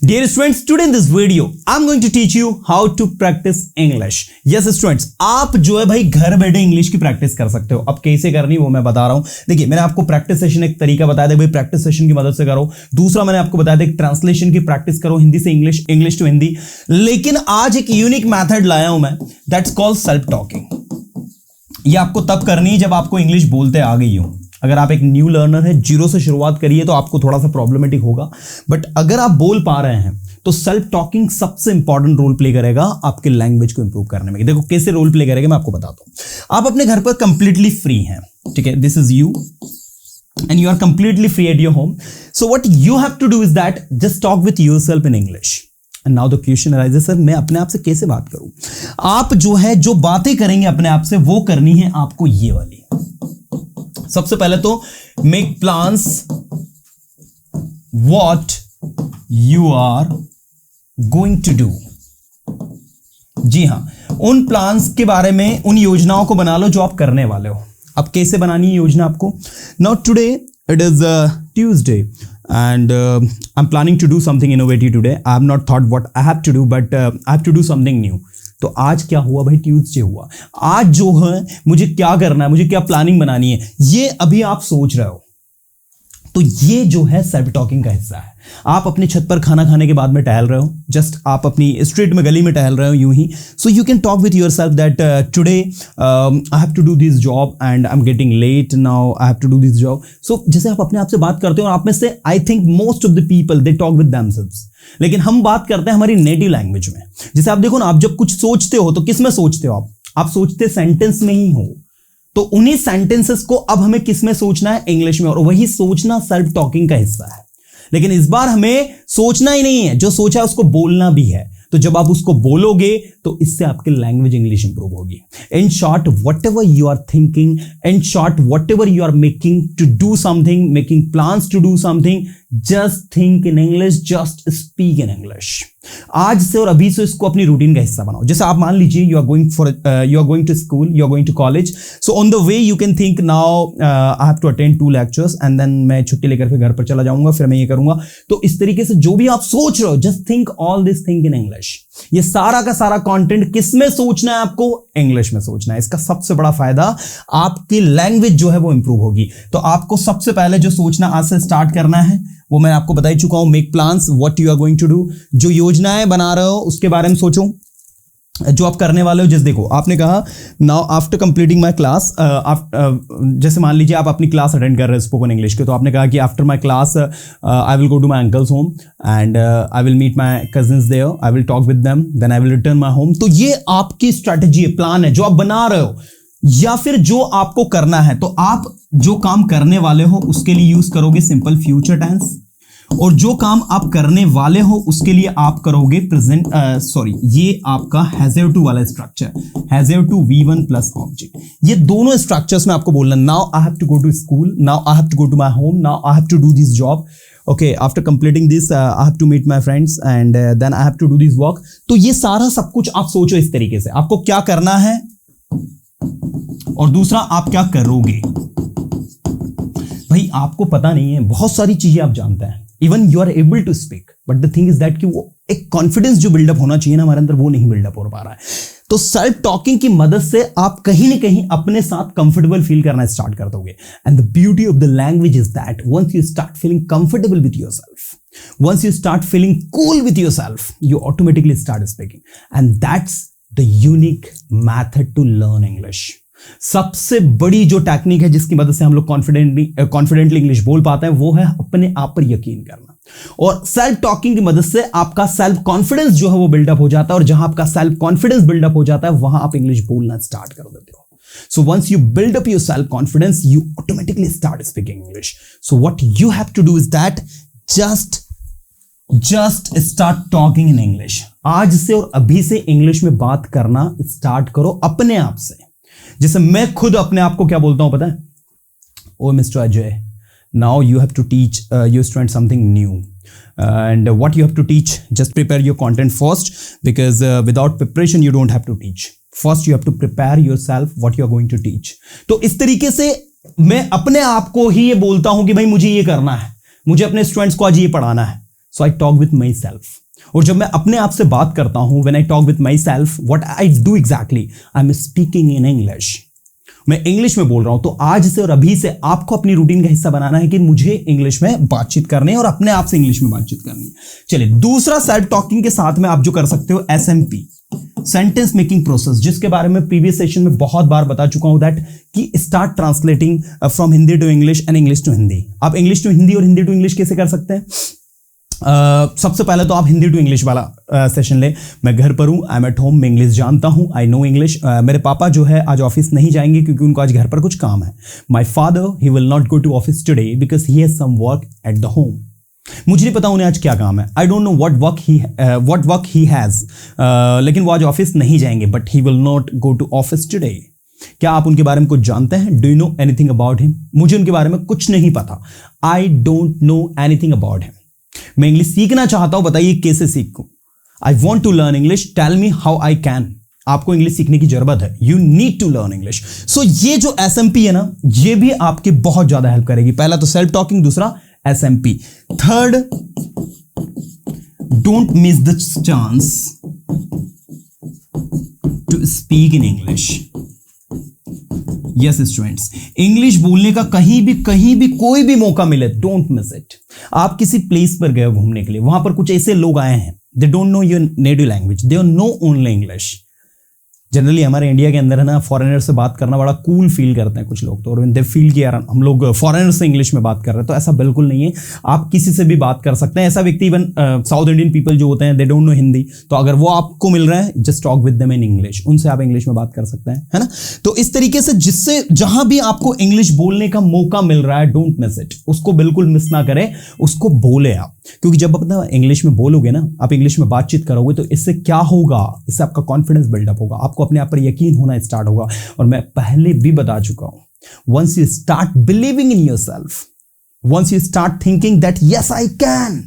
Dear students, today in this video, I'm going to teach you how to practice English. Yes students, आप जो है भाई घर बैठे इंग्लिश की प्रैक्टिस कर सकते हो। अब कैसे करनी वो मैं बता रहा हूं। देखिए मैंने आपको प्रैक्टिस सेशन एक तरीका बताया था भाई, प्रैक्टिस सेशन की मदद से करो। दूसरा मैंने आपको बताया था एक ट्रांसलेशन की प्रैक्टिस करो, हिंदी से इंग्लिश, इंग्लिश टू हिंदी। लेकिन आज एक यूनिक मेथड लाया हूं मैं, दैट्स कॉल्ड सेल्फ टॉकिंग। ये आपको तब करनी है जब आपको इंग्लिश बोलते आ गई हो। अगर आप एक न्यू लर्नर है, जीरो से शुरुआत करिए तो आपको थोड़ा सा प्रॉब्लमेटिक होगा, बट अगर आप बोल पा रहे हैं तो सेल्फ टॉकिंग सबसे इंपॉर्टेंट रोल प्ले करेगा आपके लैंग्वेज को इंप्रूव करने में। देखो कैसे रोल प्ले करेगा मैं आपको बताता हूं। आप अपने घर पर कंप्लीटली फ्री हैं, ठीक है, this is you and you are completely free at your home. So what you have to do is that just talk with yourself in English. And now the question arises, sir मैं अपने आप से कैसे बात करूं? आप जो है जो बातें करेंगे अपने आप से वो करनी है आपको ये वाली। सबसे पहले तो make plans what you are going to do. जी हां, उन प्लान्स के बारे में, उन योजनाओं को बना लो जो आप करने वाले हो। अब कैसे बनानी है योजना आपको? Now today it is Tuesday and I'm planning to do something innovative today. I have not thought what I have to do, but I have to do something new. तो आज क्या हुआ भाई? ट्यूसडे हुआ। आज जो है मुझे क्या करना है, मुझे क्या प्लानिंग बनानी है, ये अभी आप सोच रहे हो। तो ये जो है सेल्फ टॉकिंग का हिस्सा है। आप अपने छत पर खाना खाने के बाद में टहल रहे हो, जस्ट आप अपनी स्ट्रीट में गली में टहल रहे हो यूं ही। So you can talk with yourself that today I have to do this job and I am getting late, now I have to do this job. So जैसे आप अपने आप से बात करते हो, आप में से I think most of the people they talk with themselves, लेकिन हम बात करते हैं हमारी नेटिव लैंग्वेज में। जैसे आप देखो ना, आप जब कुछ सोचते हो तो किस में सोचते हो? आप सोचते सेंटेंस में ही हो, तो उन्हीं सेंटेंसेस को अब हमें किस में सोचना है? इंग्लिश में। और वही सोचना सेल्फ टॉकिंग का हिस्सा है। लेकिन इस बार हमें सोचना ही नहीं है, जो सोचा है उसको बोलना भी है। तो जब आप उसको बोलोगे तो इससे आपकी लैंग्वेज इंग्लिश इंप्रूव होगी। In short, whatever you are thinking, in short whatever you are making to do something, making plans to do something, just think in English, just speak in English. आज से और अभी से इसको अपनी routine का हिस्सा बनाओ। जैसे आप मान लीजिए you are going to school, you are going to college, so on the way you can think now I have to attend 2 lectures and then मैं छुट्टी लेकर के घर पर चला जाऊंगा, फिर मैं ये करूंगा। तो इस तरीके से जो भी आप सोच रहे हो, just think all this thing in English. ये सारा का सारा कंटेंट किस में सोचना है आपको? इंग्लिश में सोचना है। इसका सबसे बड़ा फायदा, आपकी लैंग्वेज जो है वो इंप्रूव होगी। तो आपको सबसे पहले जो सोचना आज से स्टार्ट करना है वो मैं आपको बता ही चुका हूं, make plans what you are going to do. जो योजनाएं बना रहे हो उसके बारे में सोचो, जो आप करने वाले हो। जैसे देखो आपने कहा now after completing my class, जैसे मान लीजिए आप अपनी क्लास अटेंड कर रहे हैं स्पोकन इंग्लिश के, तो आपने कहा कि after my class I will go to my uncle's home and I will meet my cousins there, I will talk with them, then I will return my home. तो ये आपकी स्ट्रैटेजी है, plan है जो आप बना रहे हो, या फिर जो आपको करना है। तो आप जो काम करने वाले हो उसके लिए यूज करोगे सिंपल फ्यूचर टेंस, और जो काम आप करने वाले हो उसके लिए आप करोगे प्रेजेंट, ये आपका हैव टू वाला structure, have to V1 plus object. ये दोनों स्ट्रक्चर्स में आपको बोलना, now I have to go to school, now I have to go to my home, now I have to do this job, okay, after completing this I have to meet my friends and then I have to do this work. तो ये सारा सब कुछ आप सोचो इस तरीके से, आपको क्या करना है और दूसरा आप क्या करोगे। भाई आपको पता नहीं है, बहुत सारी चीजें आप जानते हैं, even you are able to speak, but the thing is that कि वो एक कॉन्फिडेंस जो बिल्डअप होना चाहिए ना हमारे अंदर, वो नहीं बिल्डअप हो पा रहा है। तो सेल्फ टॉकिंग की मदद से आप कहीं ना कहीं अपने साथ कंफर्टेबल फील करना स्टार्ट कर दोगे। And the beauty of the language is that once you start feeling comfortable with yourself, once you start feeling cool with yourself, you automatically start speaking. And that's the unique method to learn English. सबसे बड़ी जो technique है जिसकी मदद से हम लोग confidently English बोल पाते हैं, वो है अपने आप पर यकीन करना। और सेल्फ टॉकिंग की मदद से आपका सेल्फ कॉन्फिडेंस जो है वो बिल्डअप हो जाता है, और जहां आपका सेल्फ कॉन्फिडेंस बिल्डअप हो जाता है वहां आप इंग्लिश बोलना स्टार्ट कर देते हो। So once you build up your self confidence, you automatically start speaking English. So what you have to do is that just start talking in English. आज से और अभी से इंग्लिश में बात करना स्टार्ट करो अपने आप से। जैसे मैं खुद अपने आप को क्या बोलता हूं पता है? Oh mister Ajay, now you have to teach your student something new, and what you have to teach, just prepare your content first, because without preparation you don't have to teach. First you have to prepare yourself what you are going to teach. तो इस तरीके से मैं अपने आप को ही ये बोलता हूं कि भाई मुझे ये करना है, मुझे अपने स्टूडेंट्स को आज ये पढ़ाना है। So I talk with myself. और जब मैं अपने आप से बात करता हूं, when I talk with myself, what I do exactly, I am speaking in English. मैं इंग्लिश में बोल रहा हूं। तो आज से और अभी से आपको अपनी रूटीन का हिस्सा बनाना है कि मुझे इंग्लिश में बातचीत करनी है और अपने आप से इंग्लिश में बातचीत करनी है। चलिए, दूसरा सेल्फ टॉकिंग के साथ में आप जो कर सकते हो, SMP, सेंटेंस मेकिंग प्रोसेस, जिसके बारे में प्रीवियस सेशन में बहुत बार बता चुका हूं, दैट कि start translating from Hindi to English and English to Hindi. आप इंग्लिश टू हिंदी और हिंदी टू इंग्लिश कैसे कर सकते हैं? सबसे पहले तो आप हिंदी टू इंग्लिश वाला सेशन ले। मैं घर पर हूँ, आई एम एट होम, मैं इंग्लिश जानता हूँ, आई नो इंग्लिश। मेरे पापा जो है आज ऑफिस नहीं जाएंगे क्योंकि उनको आज घर पर कुछ काम है। My father, he will not go to office today because he has some work at the home. मुझे नहीं पता उन्हें आज क्या काम है, I don't know what work he has, लेकिन वो आज ऑफिस नहीं जाएंगे, but he will not go to office today. क्या आप उनके बारे में कुछ जानते हैं? Do you know anything about him? मुझे उनके बारे में कुछ नहीं पता, I don't know anything about him. मैं इंग्लिश सीखना चाहता हूं, बताइए कैसे सीखूं? I want to learn English, tell me how I can. आपको इंग्लिश सीखने की जरूरत है, you need to learn English. So ये जो SMP है ना, ये भी आपकी बहुत ज्यादा हेल्प करेगी। पहला तो सेल्फ टॉकिंग, दूसरा SMP, third don't miss the chance to speak in English. Yes students, English बोलने का कहीं भी कोई भी मौका मिले, डोंट मिस इट। आप किसी प्लेस पर गए हो घूमने के लिए, वहां पर कुछ ऐसे लोग आए हैं, they don't know your native language, they know only English. Generally हमारे इंडिया के अंदर है ना, फॉरेनर से बात करना बड़ा कूल फील करते हैं कुछ लोग, तो और दे फील कि यार हम लोग फॉरेनर से इंग्लिश में बात कर रहे हैं, तो ऐसा बिल्कुल नहीं है। आप किसी से भी बात कर सकते हैं। ऐसा व्यक्ति, इवन साउथ इंडियन पीपल जो होते हैं, दे डोंट नो हिंदी, तो अगर वो आपको मिल रहे हैं, just talk with them in English, उनसे आप इंग्लिश में बात कर सकते हैं, है ना। तो इस तरीके से जिससे जहां भी आपको इंग्लिश बोलने का मौका मिल रहा है, डोंट मिस इट, उसको बिल्कुल मिस ना करें, उसको बोले आप। क्योंकि जब आप इंग्लिश में बोलोगे ना, आप इंग्लिश में बातचीत करोगे, तो इससे क्या होगा, इससे आपका कॉन्फिडेंस बिल्डअप होगा, आपको अपने आप पर यकीन होना स्टार्ट होगा। और मैं पहले भी बता चुका हूं, once you start believing in yourself, once you start thinking that yes I can,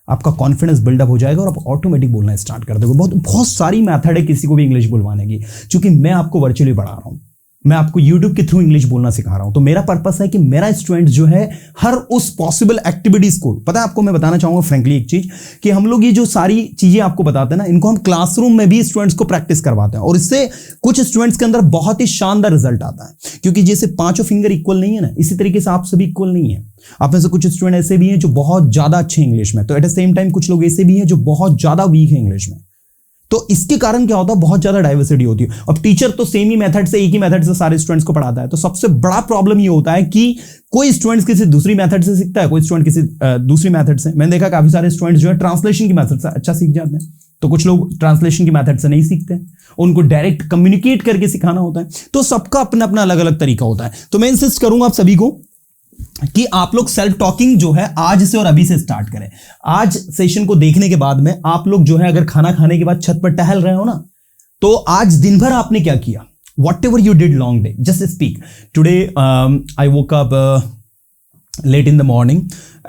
आपका कॉन्फिडेंस बिल्डअप हो जाएगा और आप ऑटोमेटिक बोलना स्टार्ट कर दोगे। बहुत सारी मेथड है किसी को भी इंग्लिश बुलवाने की। क्योंकि मैं आपको वर्चुअली पढ़ा रहा हूं, मैं आपको YouTube के थ्रू इंग्लिश बोलना सिखा रहा हूं, तो मेरा पर्पस है कि मेरा स्टूडेंट जो है हर उस पॉसिबल एक्टिविटीज को, पता है आपको, मैं बताना चाहूंगा फ्रेंकली एक चीज, कि हम लोग ये जो सारी चीजें आपको बताते हैं ना, इनको हम क्लासरूम में भी स्टूडेंट्स को प्रैक्टिस करवाते हैं, और इससे कुछ स्टूडेंट्स के अंदर बहुत ही शानदार रिजल्ट आता है। क्योंकि जैसे पांचों फिंगर इक्वल नहीं है ना, इसी तरीके से आप सभी इक्वल नहीं है। आप में से कुछ स्टूडेंट ऐसे भी हैं जो बहुत ज्यादा अच्छे इंग्लिश में, तो एट द सेम टाइम कुछ लोग ऐसे भी हैं जो बहुत ज्यादा वीक है इंग्लिश में। तो इसके कारण क्या होता है, बहुत ज्यादा डाइवर्सिटी होती है। अब टीचर तो सेम ही मेथड से, एक ही मेथड से सारे स्टूडेंट्स को पढ़ाता है, तो सबसे बड़ा प्रॉब्लम ये होता है कि कोई स्टूडेंट्स किसी दूसरी मेथड से सीखता है, कोई स्टूडेंट किसी दूसरी मेथड से। मैंने देखा काफी सारे स्टूडेंट्स जो है ट्रांसलेशन की मेथड से अच्छा सीख जाते हैं, तो कुछ लोग ट्रांसलेशन की मेथड से नहीं सीखते, उनको डायरेक्ट कम्युनिकेट करके सिखाना होता है। तो सबका अपना अपना अलग अलग तरीका होता है। तो मैं इंसिस्ट करूंगा आप सभी को कि आप लोग सेल्फ टॉकिंग जो है आज से और अभी से स्टार्ट करें। आज सेशन को देखने के बाद में आप लोग जो है, अगर खाना खाने के बाद छत पर टहल रहे हो ना, तो आज दिन भर आपने क्या किया, whatever you did long day, just speak. Today I woke up late in the morning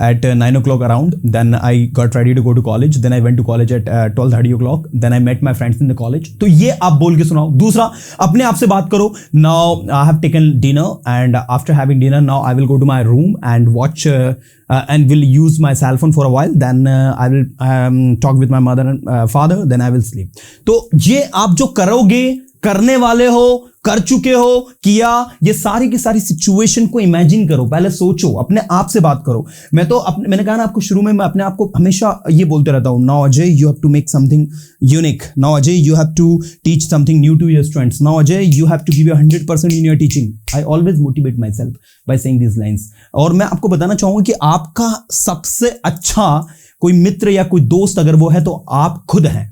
at 9 o'clock around. Then I got ready to go to college. Then I went to college at 12:30 o'clock. Then I met my friends in the college. तो ये आप बोल के सुनाओ। दूसरा, अपने आप से बात करो। Now I have taken dinner, and after having dinner, now I will go to my room and watch and will use my cell phone for a while. Then I will talk with my mother and father. Then I will sleep. तो ये आप जो करोगे, करने वाले हो, कर चुके हो, किया, ये सारी की सारी सिचुएशन को इमेजिन करो, पहले सोचो, अपने आप से बात करो। मैंने कहा ना आपको शुरू में, मैं अपने आप को हमेशा ये बोलते रहता हूं, now Ajay you have to make something unique, now Ajay you have to teach something new to your students, now Ajay you have to give your 100% in your teaching. I always motivate my self by saying this lines. और मैं आपको बताना चाहूंगा कि आपका सबसे अच्छा कोई मित्र या कोई दोस्त अगर वो है, तो आप खुद हैं।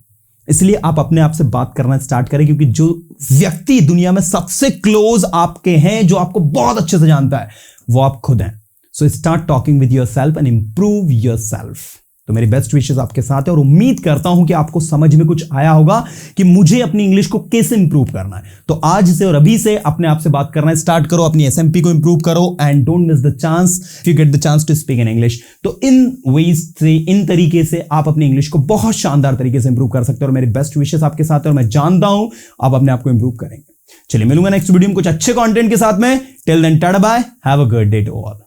इसलिए आप अपने आप से बात करना स्टार्ट करें, क्योंकि जो व्यक्ति दुनिया में सबसे क्लोज आपके हैं, जो आपको बहुत अच्छे से जानता है, वो आप खुद हैं। So start talking with yourself and improve yourself. तो मेरी बेस्ट विशेस आपके साथ है, और उम्मीद करता हूं कि आपको समझ में कुछ आया होगा कि मुझे अपनी इंग्लिश को कैसे इंप्रूव करना है। तो आज से और अभी से अपने आप से बात करना स्टार्ट करो, अपनी SMP को इंप्रूव करो, and don't miss the chance if you get the chance to speak in English. तो इन वेज से, इन तरीके से आप अपनी इंग्लिश को बहुत शानदार तरीके से इंप्रूव कर सकते हो, और मेरी बेस्ट विशेस आपके साथ है, और मैं जानता हूं आप अपने आप को इंप्रूव करेंगे। चलिए, मिलूंगा नेक्स्ट वीडियो में कुछ अच्छे कंटेंट के साथ में। Till then, tata bye, have a good day to all.